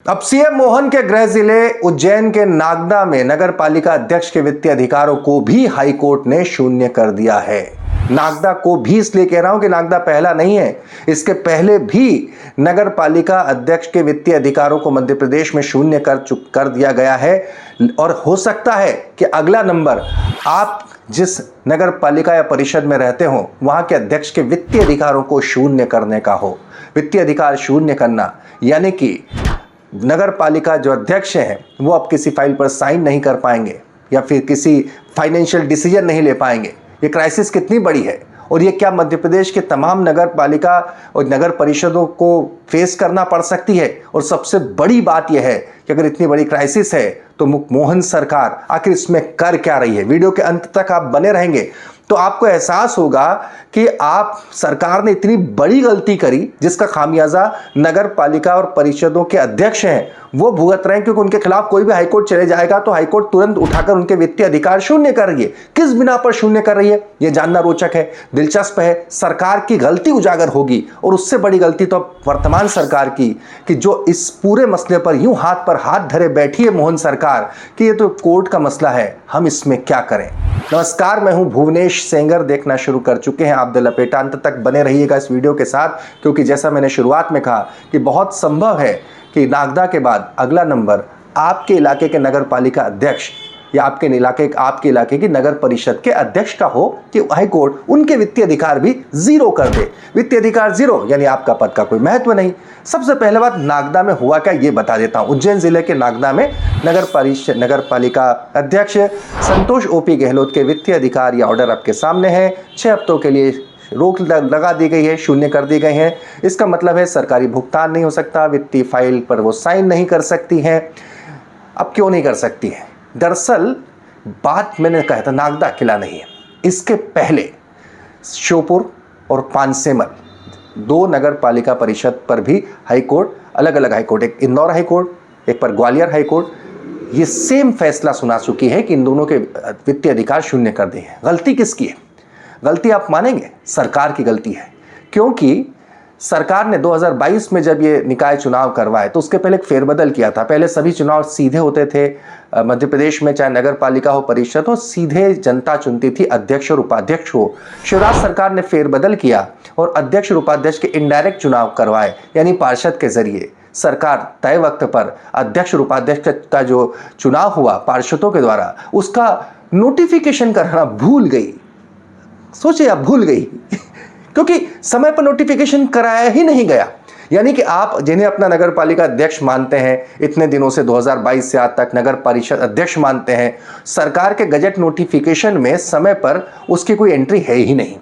अब सीएम मोहन के गृह जिले उज्जैन के नागदा में नगर पालिका अध्यक्ष के वित्तीय अधिकारों को भी हाईकोर्ट ने शून्य कर दिया है। नागदा को भी इसलिए कह रहा हूं कि नागदा पहला नहीं है, इसके पहले भी नगर पालिका अध्यक्ष के वित्तीय अधिकारों को मध्य प्रदेश में शून्य कर दिया गया है। और हो सकता है कि अगला नंबर आप जिस नगर पालिका या परिषद में रहते हो वहां के अध्यक्ष के वित्तीय अधिकारों को शून्य करने का हो। वित्तीय अधिकार शून्य करना यानी कि नगर पालिका जो अध्यक्ष हैं वो अब किसी फाइल पर साइन नहीं कर पाएंगे या फिर किसी फाइनेंशियल डिसीजन नहीं ले पाएंगे। ये क्राइसिस कितनी बड़ी है और ये क्या मध्य प्रदेश के तमाम नगर पालिका और नगर परिषदों को फेस करना पड़ सकती है। और सबसे बड़ी बात यह है कि अगर इतनी बड़ी क्राइसिस है तो मोहन सरकार आखिर इसमें कर क्या रही है। वीडियो के अंत तक आप बने रहेंगे तो आपको एहसास होगा कि आप सरकार ने इतनी बड़ी गलती करी जिसका खामियाजा नगर पालिका और परिषदों के अध्यक्ष हैं वो भुगत रहे हैं, क्योंकि उनके खिलाफ कोई भी हाईकोर्ट चले जाएगा तो हाईकोर्ट तुरंत उठाकर उनके वित्तीय अधिकार शून्य कर रही है। किस बिना पर शून्य कर रही है यह जानना रोचक है, दिलचस्प है। सरकार की गलती उजागर होगी और उससे बड़ी गलती तो वर्तमान सरकार की कि जो इस पूरे मसले पर यूं हाथ पर हाथ धरे बैठी है मोहन सरकार कि ये तो कोर्ट का मसला है, हम इसमें क्या करें। नमस्कार, मैं हूं भुवनेश सेंगर। देखना शुरू कर चुके हैं आप द लपेटा, अंत तक बने रहिएगा इस वीडियो के साथ, क्योंकि जैसा मैंने शुरुआत में कहा कि बहुत संभव है कि नागदा के बाद अगला नंबर आपके इलाके के नगर पालिका अध्यक्ष या आपके इलाके की नगर परिषद के अध्यक्ष का हो कि हाईकोर्ट उनके वित्तीय अधिकार भी जीरो कर दे। वित्तीय अधिकार जीरो यानी आपका पद का कोई महत्व नहीं। सबसे पहले बात, नागदा में हुआ क्या ये बता देता हूं। उज्जैन जिले के नागदा में नगर पालिका अध्यक्ष संतोष ओपी गहलोत के वित्तीय अधिकार या ऑर्डर आपके सामने है। 6 हफ्तों के लिए रोक लगा दी गई है, शून्य कर दी गए हैं। इसका मतलब है सरकारी भुगतान नहीं हो सकता, वित्तीय फाइल पर वो साइन नहीं कर सकती हैं। अब क्यों नहीं कर सकती हैं? दरअसल बात मैंने कहा था नागदा किला नहीं है, इसके पहले श्योपुर और पानसेमल 2 नगर पालिका परिषद पर भी हाईकोर्ट, अलग अलग हाईकोर्ट, एक इंदौर हाईकोर्ट, एक पर ग्वालियर हाईकोर्ट, ये सेम फैसला सुना चुकी है कि इन दोनों के वित्तीय अधिकार शून्य कर दिए हैं। गलती किसकी है? गलती आप मानेंगे सरकार की गलती है, क्योंकि सरकार ने 2022 में जब ये निकाय चुनाव करवाए तो उसके पहले एक फेरबदल किया था। पहले सभी चुनाव सीधे होते थे मध्य प्रदेश में, चाहे नगर पालिका हो परिषद हो, सीधे जनता चुनती थी, अध्यक्ष और उपाध्यक्ष हो। शिवराज सरकार ने फेरबदल किया और अध्यक्ष और उपाध्यक्ष के इनडायरेक्ट चुनाव करवाए, यानी पार्षद के जरिए। सरकार तय वक्त पर अध्यक्ष और उपाध्यक्ष का जो चुनाव हुआ पार्षदों के द्वारा, उसका नोटिफिकेशन कराना भूल गई। सोचिए, आप भूल गई क्योंकि समय पर नोटिफिकेशन कराया ही नहीं गया। यानी कि आप जिन्हें अपना नगर पालिका अध्यक्ष मानते हैं, इतने दिनों से 2022 से आज तक नगर परिषद अध्यक्ष मानते हैं, सरकार के गजट नोटिफिकेशन में समय पर उसकी कोई एंट्री है ही नहीं।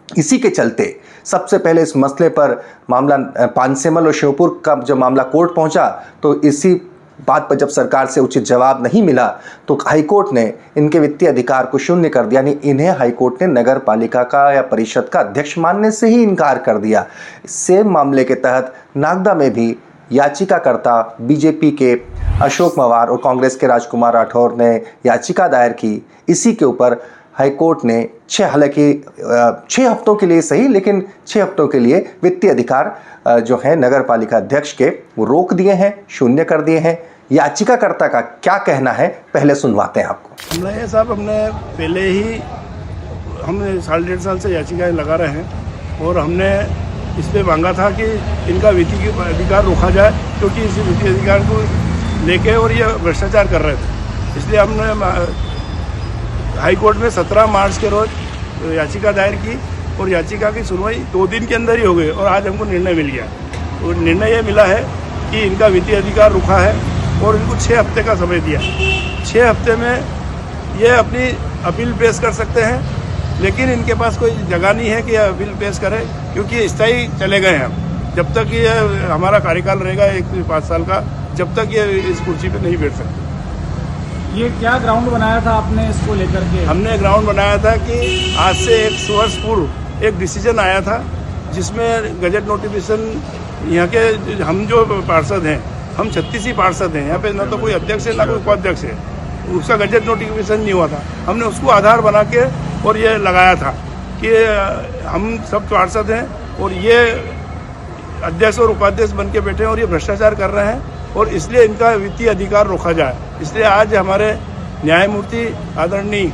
इसी के चलते सबसे पहले इस मसले पर मामला पानसेमल और श्योपुर का जब मामला कोर्ट पहुंचा तो इसी बात पर जब सरकार से उचित जवाब नहीं मिला तो हाईकोर्ट ने इनके वित्तीय अधिकार को शून्य कर दिया, यानी इन्हें हाईकोर्ट ने नगर पालिका का या परिषद का अध्यक्ष मानने से ही इनकार कर दिया। सेम मामले के तहत नागदा में भी याचिकाकर्ता बीजेपी के अशोक मवार और कांग्रेस के राजकुमार राठौर ने याचिका दायर की। इसी के ऊपर हाईकोर्ट ने 6 हफ्तों के लिए सही, लेकिन 6 हफ्तों के लिए वित्तीय अधिकार जो है नगर पालिका अध्यक्ष के वो रोक दिए हैं, शून्य कर दिए हैं। याचिकाकर्ता का क्या कहना है पहले सुनवाते हैं आपको। हमने पहले ही हमने 1.5 साल से याचिकाएं लगा रहे हैं और हमने इस पे मांगा था कि इनका वित्तीय अधिकार रोका जाए, क्योंकि इस वित्तीय अधिकार को लेके और ये भ्रष्टाचार कर रहे थे। इसलिए हमने हाई कोर्ट में 17 मार्च के रोज याचिका दायर की और याचिका की सुनवाई 2 दिन के अंदर ही हो गई और आज हमको निर्णय मिल गया। और निर्णय ये मिला है कि इनका वित्तीय अधिकार रुका है और इनको 6 हफ्ते का समय दिया। 6 हफ्ते में ये अपनी अपील पेश कर सकते हैं, लेकिन इनके पास कोई जगह नहीं है कि अपील पेश करें, क्योंकि स्थायी चले गए हैं। जब तक ये हमारा कार्यकाल रहेगा 5 साल का, जब तक ये इस कुर्सी पर नहीं बैठ सकते। ये क्या ग्राउंड बनाया था आपने इसको लेकर के? हमने ग्राउंड बनाया था कि आज से 1 वर्ष पूर्व एक डिसीजन आया था जिसमें गजट नोटिफिकेशन यहाँ के हम जो पार्षद हैं, हम 36 ही पार्षद हैं, यहाँ पे ना तो कोई अध्यक्ष है ना कोई उपाध्यक्ष है, उसका गजट नोटिफिकेशन नहीं हुआ था। हमने उसको आधार बना के और ये लगाया था कि हम सब पार्षद हैं और ये अध्यक्ष और उपाध्यक्ष बन के बैठे हैं और ये भ्रष्टाचार कर रहे हैं और इसलिए इनका वित्तीय अधिकार रोका जाए। इसलिए आज हमारे न्यायमूर्ति आदरणीय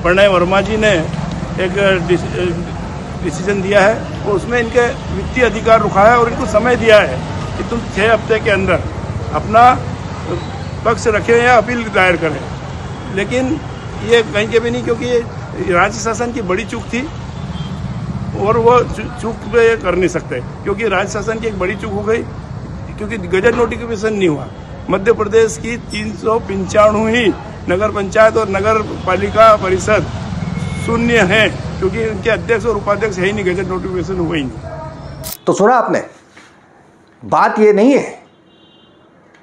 प्रणय वर्मा जी ने एक डिसीजन दिया है और उसमें इनके वित्तीय अधिकार रुका है और इनको समय दिया है कि तुम 6 हफ्ते के अंदर अपना पक्ष रखें या अपील दायर करें। लेकिन ये कहीं के भी नहीं, क्योंकि ये राज्य शासन की बड़ी चूक थी और वो चूक पे कर नहीं सकते, क्योंकि राज्य शासन की एक बड़ी चूक हो गई, क्योंकि गजट नोटिफिकेशन नहीं हुआ। मध्य प्रदेश की 395 ही नगर पंचायत और नगर पालिका परिषद शून्य है, क्योंकि उनके अध्यक्ष और उपाध्यक्ष है ही नहीं, गजट नोटिफिकेशन हुआ ही नहीं। तो सुना आपने, बात ये नहीं है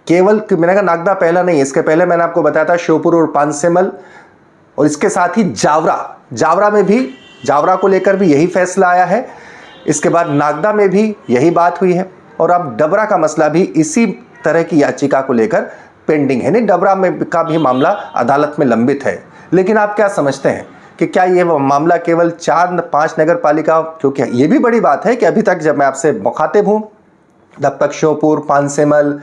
केवल कि मैंने कहा नागदा पहला नहीं है, इसके पहले मैंने आपको बताया था श्योपुर और पांसेमल और इसके साथ ही जावरा में भी, जावरा को लेकर भी यही फैसला आया है। इसके बाद नागदा में भी यही बात हुई है और अब डबरा का मसला भी इसी तरह की याचिका को लेकर पेंडिंग है। नहीं, डबरा में का भी मामला अदालत में लंबित है। लेकिन आप क्या समझते हैं कि क्या ये मामला केवल 4-5 नगर पालिका, क्योंकि ये भी बड़ी बात है कि अभी तक जब मैं आपसे मुखातिब हूँ तब तक श्योपुर, पांसेमल,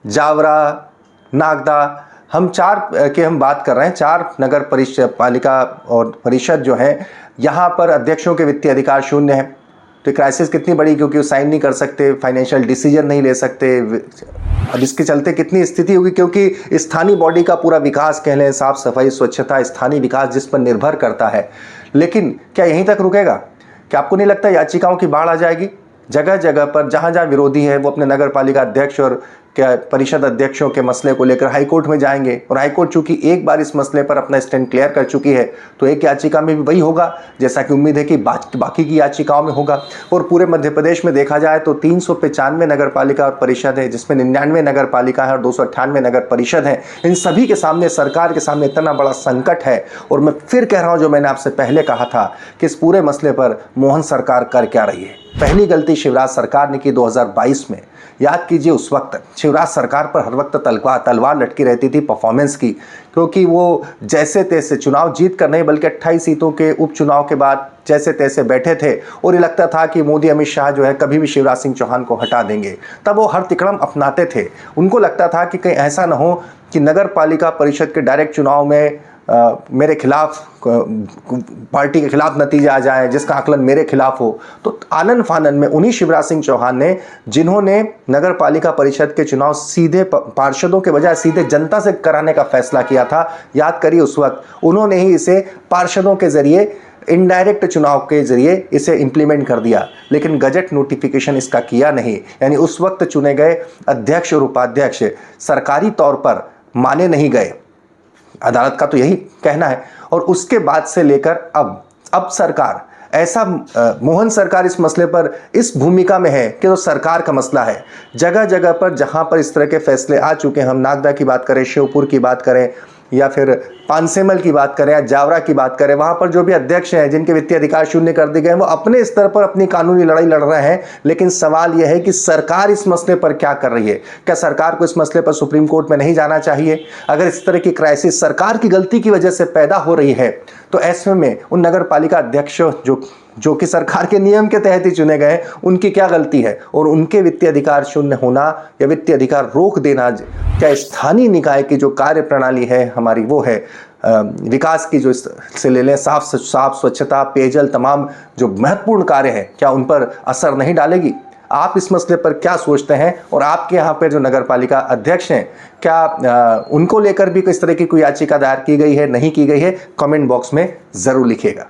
जावरा, नागदा, हम 4 की हम बात कर रहे हैं। 4 नगर पालिका और परिषद जो है, यहाँ पर अध्यक्षों के वित्तीय अधिकार शून्य है। तो क्राइसिस कितनी बड़ी, क्योंकि वो साइन नहीं कर सकते, फाइनेंशियल डिसीजन नहीं ले सकते। अब इसके चलते कितनी स्थिति होगी, क्योंकि स्थानीय बॉडी का पूरा विकास कह लें, साफ सफाई, स्वच्छता, स्थानीय विकास जिस पर निर्भर करता है। लेकिन क्या यहीं तक रुकेगा? क्या आपको नहीं लगता याचिकाओं की बाढ़ आ जाएगी? जगह जगह पर जहाँ जहाँ विरोधी है वो अपने नगर पालिका अध्यक्ष और क्या परिषद अध्यक्षों के मसले को लेकर हाईकोर्ट में जाएंगे। और हाईकोर्ट चूंकि एक बार इस मसले पर अपना स्टैंड क्लियर कर चुकी है, तो एक याचिका में भी वही होगा जैसा कि उम्मीद है कि बाकी की याचिकाओं में होगा। और पूरे मध्य प्रदेश में देखा जाए तो 395 नगर पालिका और परिषद है, जिसमें 99 नगर पालिका है और 298 नगर परिषद है। इन सभी के सामने, सरकार के सामने इतना बड़ा संकट है। और मैं फिर कह रहा हूँ, जो मैंने आपसे पहले कहा था कि इस पूरे मसले पर मोहन सरकार कर क्या रही है। पहली गलती शिवराज सरकार ने की 2022 में। याद कीजिए, उस वक्त शिवराज सरकार पर हर वक्त तलवार लटकी रहती थी परफॉर्मेंस की, क्योंकि वो जैसे तैसे चुनाव जीत कर नहीं बल्कि 28 सीटों के उपचुनाव के बाद जैसे तैसे बैठे थे और ये लगता था कि मोदी अमित शाह जो है कभी भी शिवराज सिंह चौहान को हटा देंगे। तब वो हर तिकड़म अपनाते थे। उनको लगता था कि कहीं ऐसा ना हो कि नगर पालिका परिषद के डायरेक्ट चुनाव में मेरे खिलाफ, पार्टी के खिलाफ नतीजा आ जाए जिसका आकलन मेरे खिलाफ हो। तो आनन फानन में उन्हीं शिवराज सिंह चौहान ने, जिन्होंने नगर पालिका परिषद के चुनाव सीधे पार्षदों के बजाय सीधे जनता से कराने का फैसला किया था। याद करिए, उस वक्त उन्होंने ही इसे पार्षदों के जरिए, इनडायरेक्ट चुनाव के जरिए इसे इंप्लीमेंट कर दिया। लेकिन गजट नोटिफिकेशन इसका किया नहीं। यानी उस वक्त चुने गए अध्यक्ष और उपाध्यक्ष सरकारी तौर पर माने नहीं गए। अदालत का तो यही कहना है। और उसके बाद से लेकर अब सरकार ऐसा, मोहन सरकार इस मसले पर इस भूमिका में है कि तो सरकार का मसला है। जगह जगह पर जहां पर इस तरह के फैसले आ चुके हैं, हम नागदा की बात करें, श्योपुर की बात करें या फिर पांसेमल की बात करें या जावरा की बात करें, वहां पर जो भी अध्यक्ष हैं जिनके वित्तीय अधिकार शून्य कर दिए गए, वो अपने स्तर पर अपनी कानूनी लड़ाई लड़ रहे हैं। लेकिन सवाल यह है कि सरकार इस मसले पर क्या कर रही है? क्या सरकार को इस मसले पर सुप्रीम कोर्ट में नहीं जाना चाहिए? अगर इस तरह की क्राइसिस सरकार की गलती की वजह से पैदा हो रही है, तो ऐसे में उन नगर पालिका अध्यक्ष जो कि सरकार के नियम के तहत ही चुने गए, उनकी क्या गलती है? और उनके वित्तीय अधिकार शून्य होना या वित्तीय अधिकार रोक देना, क्या स्थानीय निकाय की जो कार्य प्रणाली है हमारी, वो है विकास की, जो से ले लें साफ स्वच्छता, पेयजल, तमाम जो महत्वपूर्ण कार्य हैं, क्या उन पर असर नहीं डालेगी? आप इस मसले पर क्या सोचते हैं? और आपके यहाँ पर जो नगर पालिका अध्यक्ष हैं, क्या उनको लेकर भी किस तरह की कोई याचिका दायर की गई है, नहीं की गई है? कमेंट बॉक्स में ज़रूर लिखिएगा।